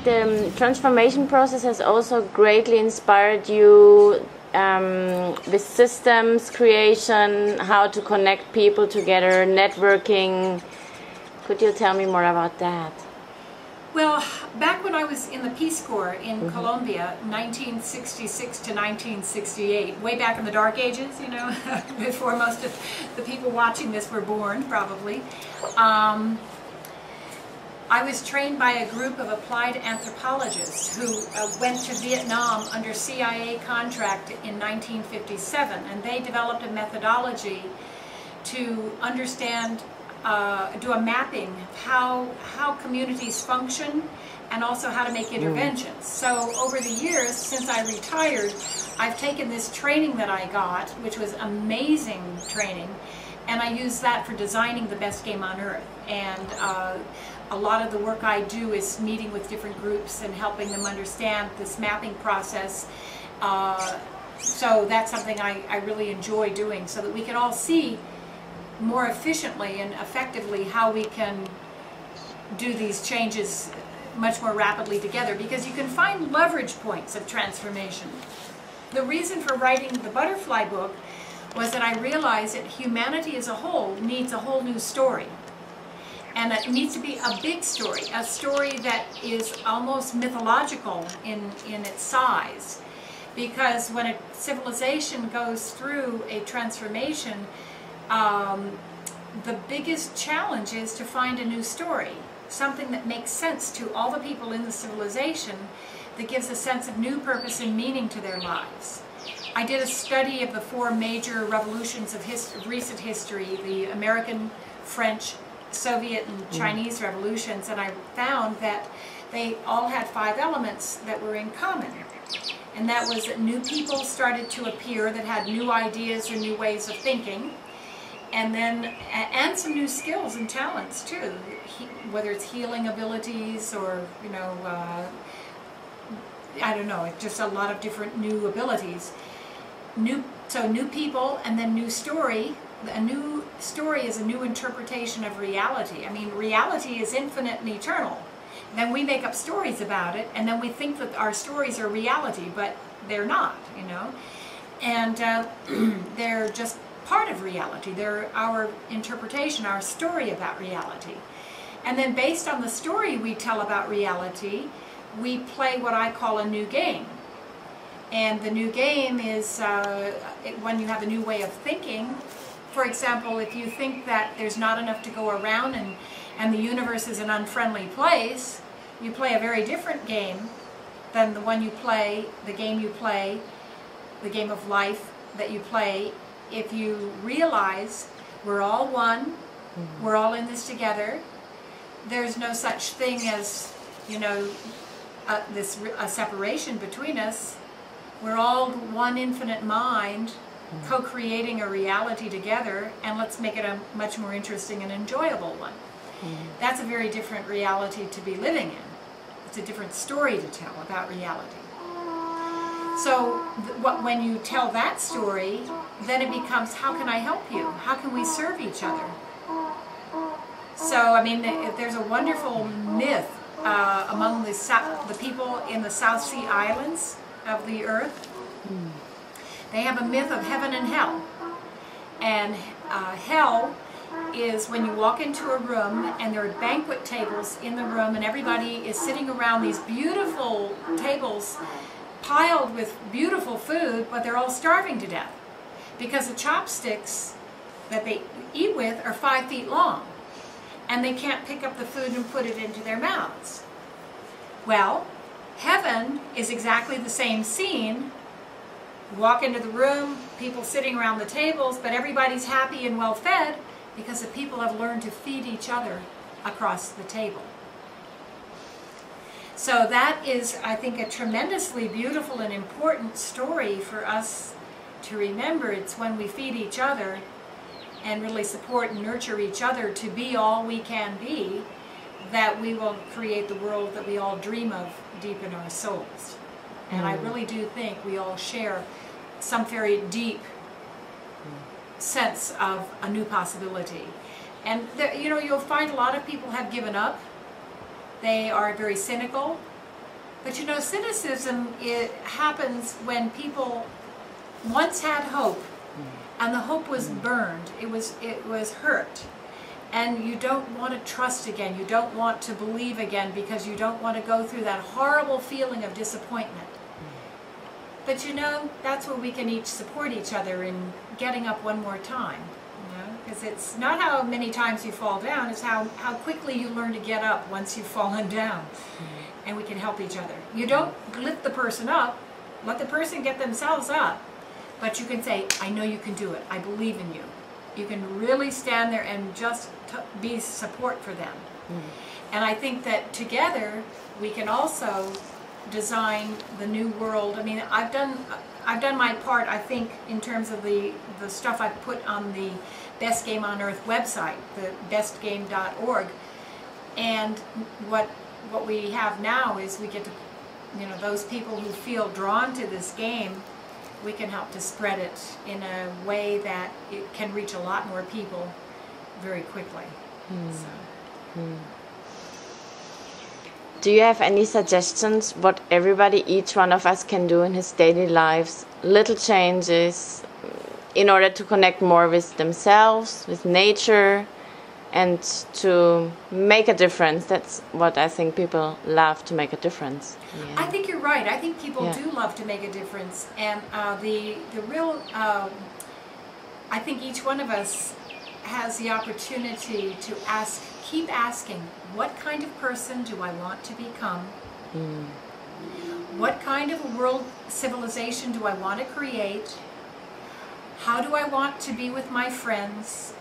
the transformation process has also greatly inspired you with systems creation, how to connect people together, networking. Could you tell me more about that? Well, back when I was in the Peace Corps in Colombia, 1966 to 1968, way back in the dark ages, you know, before most of the people watching this were born, probably, I was trained by a group of applied anthropologists who went to Vietnam under CIA contract in 1957, and they developed a methodology to understand, do a mapping of how communities function and also how to make interventions. So over the years, since I retired, I've taken this training that I got, which was amazing training, and I use that for designing the best game on earth. And a lot of the work I do is meeting with different groups and helping them understand this mapping process. So that's something I really enjoy doing, so that we can all see more efficiently and effectively how we can do these changes much more rapidly together, because you can find leverage points of transformation. The reason for writing the Butterfly book was that I realized that humanity as a whole needs a whole new story. And it needs to be a big story, a story that is almost mythological in its size. Because when a civilization goes through a transformation, the biggest challenge is to find a new story, something that makes sense to all the people in the civilization, that gives a sense of new purpose and meaning to their lives. I did a study of the 4 major revolutions of recent history, the American, French, Soviet, and Chinese revolutions, and I found that they all had 5 elements that were in common. And that was that new people started to appear that had new ideas or new ways of thinking, and some new skills and talents too, whether it's healing abilities or, you know, I don't know, just a lot of different new abilities. So new people, and then new story. A new story is a new interpretation of reality. I mean, reality is infinite and eternal. Then we make up stories about it, and then we think that our stories are reality, but they're not, you know. And they're just part of reality. They're our interpretation, our story about reality. And then based on the story we tell about reality, we play what I call a new game. And the new game is when you have a new way of thinking. For example, if you think that there's not enough to go around and the universe is an unfriendly place, you play a very different game than the one you play, the game of life that you play, if you realize we're all one, we're all in this together. There's no such thing as, you know, a separation between us. We're all one infinite mind, co-creating a reality together, and let's make it a much more interesting and enjoyable one. That's a very different reality to be living in. It's a different story to tell about reality. So when you tell that story, then it becomes, how can I help you? How can we serve each other? So, I mean, there's a wonderful myth among the people in the South Sea Islands of the earth. They have a myth of heaven and hell. And hell is when you walk into a room and there are banquet tables in the room and everybody is sitting around these beautiful tables piled with beautiful food, but they're all starving to death because the chopsticks that they eat with are 5 feet long and they can't pick up the food and put it into their mouths. Well, heaven is exactly the same scene. You walk into the room, people sitting around the tables, but everybody's happy and well fed because the people have learned to feed each other across the table. So that is, I think, a tremendously beautiful and important story for us to remember. It's when we feed each other and really support and nurture each other to be all we can be, that we will create the world that we all dream of deep in our souls. And I really do think we all share some very deep sense of a new possibility. And you know, you'll find a lot of people have given up. They are very cynical. But you know, cynicism, it happens when people once had hope, and the hope was burned. It was hurt, and you don't want to trust again. You don't want to believe again because you don't want to go through that horrible feeling of disappointment. But you know, that's where we can each support each other in getting up one more time. Because it's not how many times you fall down, it's how quickly you learn to get up once you've fallen down. And we can help each other. You don't lift the person up, let the person get themselves up, but you can say, I know you can do it, I believe in you. You can really stand there and just be support for them. And I think that together we can also design the new world. I mean, I've done my part, I think, in terms of the stuff I've put on the Best Game on Earth website, the bestgame.org. And what we have now is we get to, you know, those people who feel drawn to this game, we can help to spread it in a way that it can reach a lot more people very quickly. So. Do you have any suggestions what everybody, each one of us, can do in his daily lives, little changes, in order to connect more with themselves, with nature, and to make a difference? That's what I think people love, to make a difference. Yeah. I think you're right. I think people do love to make a difference. And the real, I think each one of us has the opportunity to keep asking, what kind of person do I want to become? What kind of a world civilization do I want to create? How do I want to be with my friends?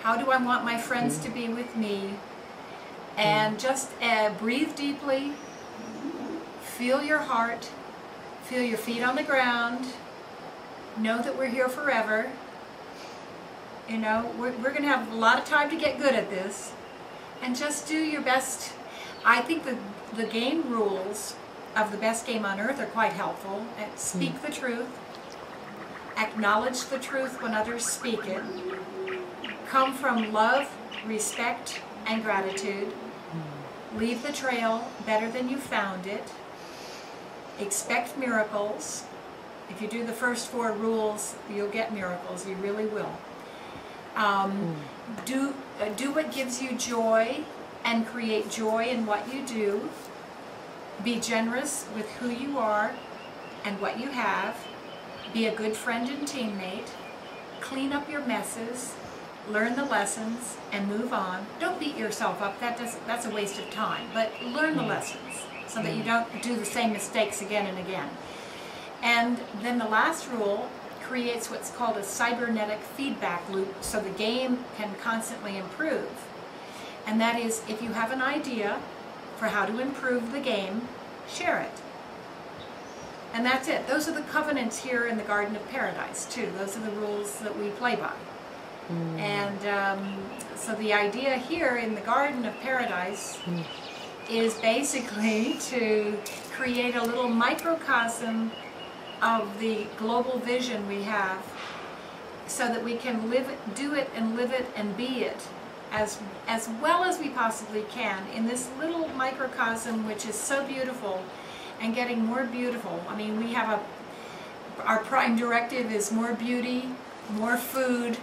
How do I want my friends to be with me? And just breathe deeply, feel your heart, feel your feet on the ground, know that we're here forever. You know, we're going to have a lot of time to get good at this, and just do your best. I think the game rules of the Best Game on Earth are quite helpful. Speak the truth, acknowledge the truth when others speak it, come from love, respect, and gratitude, leave the trail better than you found it, expect miracles. If you do the first 4 rules, you'll get miracles, you really will. Do what gives you joy and create joy in what you do. Be generous with who you are and what you have. Be a good friend and teammate. Clean up your messes. Learn the lessons and move on. Don't beat yourself up. That's a waste of time. But learn the lessons so that you don't do the same mistakes again and again. And then the last rule creates what's called a cybernetic feedback loop, so the game can constantly improve. And that is, if you have an idea for how to improve the game, share it. And that's it. Those are the covenants here in the Garden of Paradise, too. Those are the rules that we play by. And so the idea here in the Garden of Paradise is basically to create a little microcosm of the global vision we have, so that we can do it and live it and be it as well as we possibly can in this little microcosm, which is so beautiful and getting more beautiful. I mean, we have our prime directive is more beauty, more food,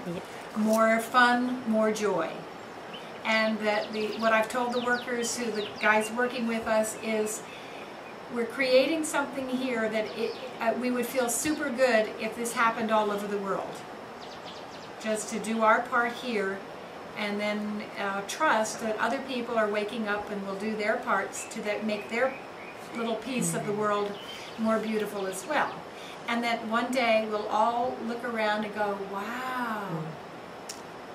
more fun, more joy. And that what I've told the workers, the guys working with us, is we're creating something here that we would feel super good if this happened all over the world. Just to do our part here, and then trust that other people are waking up and will do their parts to make their little piece of the world more beautiful as well. And that one day we'll all look around and go, wow,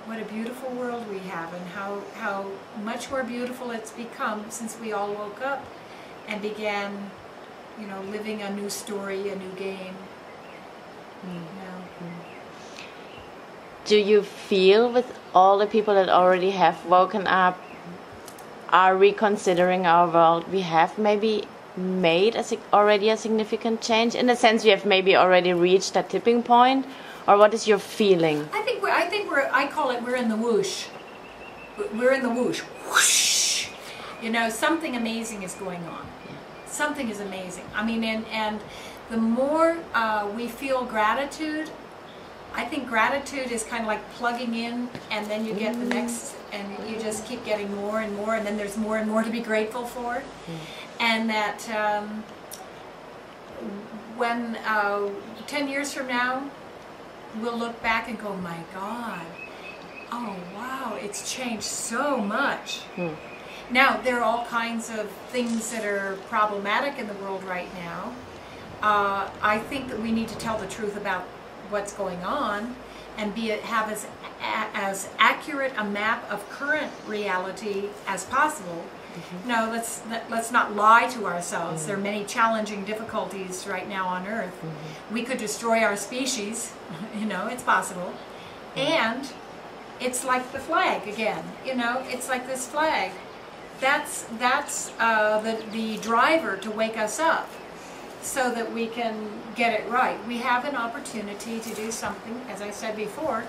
what a beautiful world we have, and how much more beautiful it's become since we all woke up and began, you know, living a new story, a new game. You know. Do you feel, with all the people that already have woken up, are reconsidering our world, we have maybe made already a significant change? In a sense, we have maybe already reached that tipping point, or what is your feeling? I call it, we're in the whoosh. We're in the whoosh. Whoosh. You know, something amazing is going on. something is amazing. I mean, and the more we feel gratitude, I think gratitude is kind of like plugging in, and then you get the next, and you just keep getting more and more, and then there's more and more to be grateful for. And that when 10 years from now, we'll look back and go, my God, oh wow, it's changed so much. Now, there are all kinds of things that are problematic in the world right now. I think that we need to tell the truth about what's going on and have as accurate a map of current reality as possible. No, let's not lie to ourselves. There are many challenging difficulties right now on Earth. We could destroy our species, you know, it's possible. And it's like the flag again, you know, it's like this flag. That's the driver to wake us up so that we can get it right. We have an opportunity to do something, as I said before,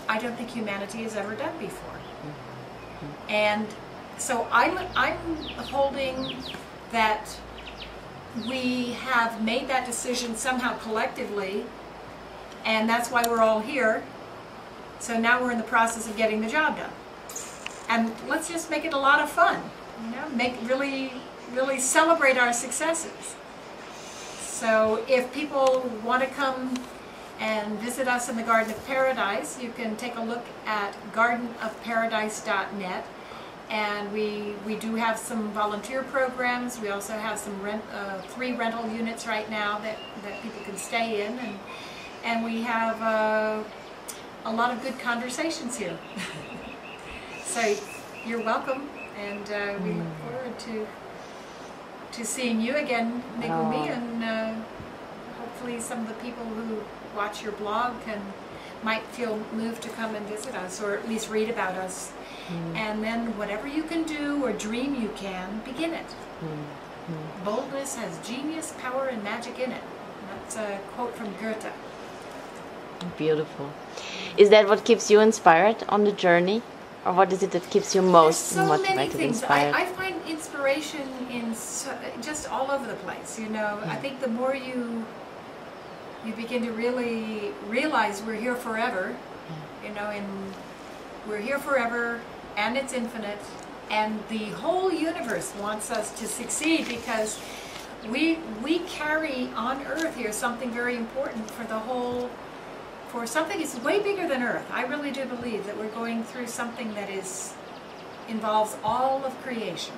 I don't think humanity has ever done before. And so I'm holding that we have made that decision somehow collectively, and that's why we're all here. So now we're in the process of getting the job done. And let's just make it a lot of fun, you know, really celebrate our successes. So if people want to come and visit us in the Garden of Paradise, you can take a look at gardenofparadise.net. And we do have some volunteer programs. We also have some 3 rental units right now that people can stay in. And we have a lot of good conversations here. So you're welcome, and we look forward to seeing you again, Megumi, and hopefully some of the people who watch your blog might feel moved to come and visit us, or at least read about us. And then whatever you can do or dream you can, begin it. Boldness has genius, power, and magic in it. That's a quote from Goethe. Beautiful. Is that what keeps you inspired on the journey? Or what is it that keeps you most motivated, inspired? I find inspiration in just all over the place, you know. I think the more you begin to really realize we're here forever, you know, and we're here forever, and it's infinite, and the whole universe wants us to succeed, because we carry on Earth here something very important for something that's way bigger than Earth. I really do believe that we're going through something that involves all of creation.